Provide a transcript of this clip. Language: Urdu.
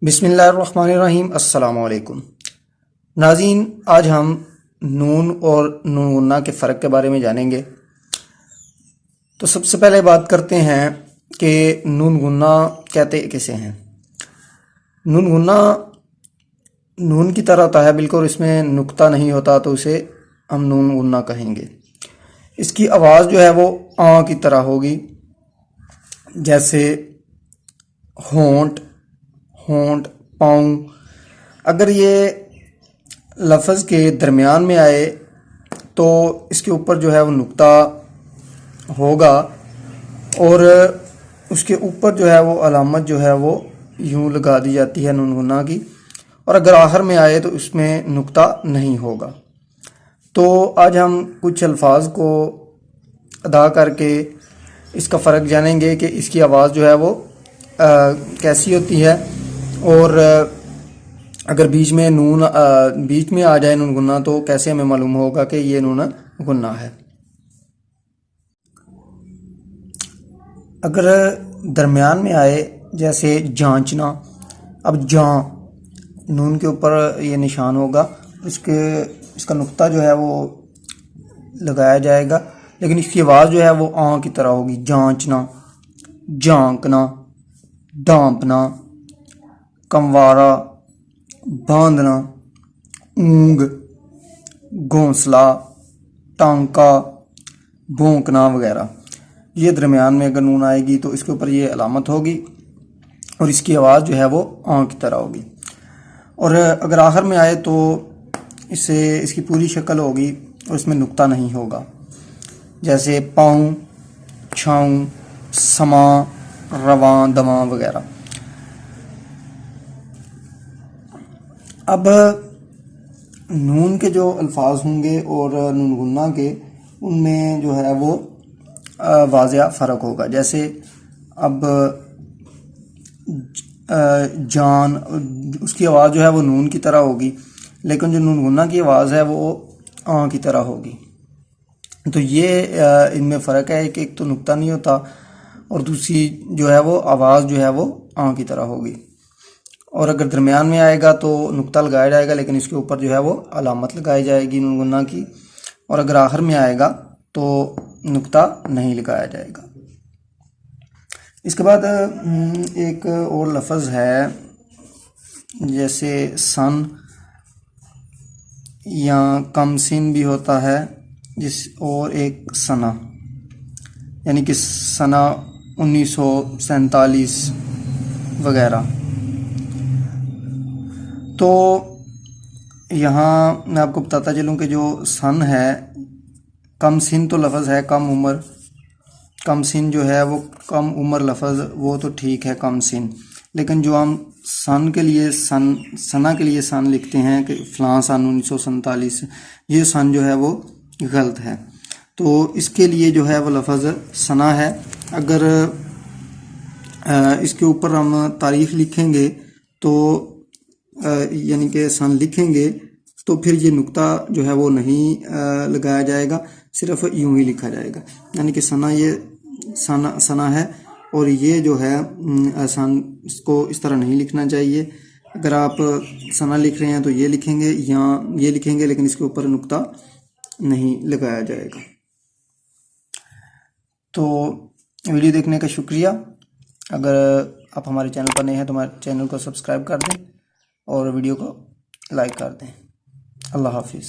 بسم اللہ الرحمن الرحیم۔ السلام علیکم ناظرین، آج ہم نون اور نون غنہ کے فرق کے بارے میں جانیں گے۔ تو سب سے پہلے بات کرتے ہیں کہ نون غنہ کہتے کسے ہیں۔ نون غنہ نون کی طرح ہوتا ہے، بالکل اس میں نقطہ نہیں ہوتا، تو اسے ہم نون غنہ کہیں گے۔ اس کی آواز جو ہے وہ آ کی طرح ہوگی، جیسے ہونٹ، ہونٹ، پاؤں۔ اگر یہ لفظ کے درمیان میں آئے تو اس کے اوپر جو ہے وہ نقطہ ہوگا، اور اس کے اوپر جو ہے وہ علامت جو ہے وہ یوں لگا دی جاتی ہے نون غنہ کی، اور اگر آخر میں آئے تو اس میں نقطہ نہیں ہوگا۔ تو آج ہم کچھ الفاظ کو ادا کر کے اس کا فرق جانیں گے کہ اس کی آواز جو ہے وہ کیسی ہوتی ہے، اور اگر بیچ میں آ جائے نون غنہ تو کیسے ہمیں معلوم ہوگا کہ یہ نون غنہ ہے۔ اگر درمیان میں آئے جیسے جانچنا، اب جاں نون کے اوپر یہ نشان ہوگا، اس کا نقطہ جو ہے وہ لگایا جائے گا، لیکن اس کی آواز جو ہے وہ آں کی طرح ہوگی۔ جانچنا، جھانکنا، ڈھانپنا، کموارا، باندھنا، اونگ، گھونسلہ، ٹانکا، بھونکنا وغیرہ۔ یہ درمیان میں اگر نون آئے گی تو اس کے اوپر یہ علامت ہوگی، اور اس کی آواز جو ہے وہ آں کی طرح ہوگی۔ اور اگر آخر میں آئے تو اس کی پوری شکل ہوگی اور اس میں نقطہ نہیں ہوگا، جیسے پاؤں، چھاؤں، سماں، رواں، دواں وغیرہ۔ اب نون کے جو الفاظ ہوں گے اور نون غنہ کے، ان میں جو ہے وہ واضح فرق ہوگا۔ جیسے اب جان، اس کی آواز جو ہے وہ نون کی طرح ہوگی، لیکن جو نون غنہ کی آواز ہے وہ آں کی طرح ہوگی۔ تو یہ ان میں فرق ہے کہ ایک تو نقطہ نہیں ہوتا، اور دوسری جو ہے وہ آواز جو ہے وہ آں کی طرح ہوگی۔ اور اگر درمیان میں آئے گا تو نقطہ لگایا جائے گا، لیکن اس کے اوپر جو ہے وہ علامت لگائی جائے گی نون غنہ کی، اور اگر آخر میں آئے گا تو نقطہ نہیں لگایا جائے گا۔ اس کے بعد ایک اور لفظ ہے جیسے سن یا کم سن بھی ہوتا ہے، اور ایک سنہ، یعنی کہ سنہ 1947 وغیرہ۔ تو یہاں میں آپ کو بتاتا چلوں کہ جو سن ہے، کم سن تو لفظ ہے کم عمر، کم سن جو ہے وہ کم عمر لفظ، وہ تو ٹھیک ہے کم سن، لیکن جو ہم سن کے لیے سنہ کے لیے سن لکھتے ہیں کہ فلاں سن 1947، یہ سن جو ہے وہ غلط ہے۔ تو اس کے لیے جو ہے وہ لفظ سنہ ہے۔ اگر اس کے اوپر ہم تاریخ لکھیں گے تو یعنی کہ سن لکھیں گے تو پھر یہ نقطہ جو ہے وہ نہیں لگایا جائے گا، صرف یوں ہی لکھا جائے گا، یعنی کہ سنہ، یہ سنہ ہے، اور یہ جو ہے سن، اس کو اس طرح نہیں لکھنا چاہیے۔ اگر آپ سنہ لکھ رہے ہیں تو یہ لکھیں گے یا یہ لکھیں گے، لیکن اس کے اوپر نقطہ نہیں لگایا جائے گا۔ تو ویڈیو دیکھنے کا شکریہ۔ اگر آپ ہمارے چینل پر نئے ہیں تو ہمارے چینل کو سبسکرائب کر دیں اور ویڈیو کو لائک کر دیں۔ اللہ حافظ۔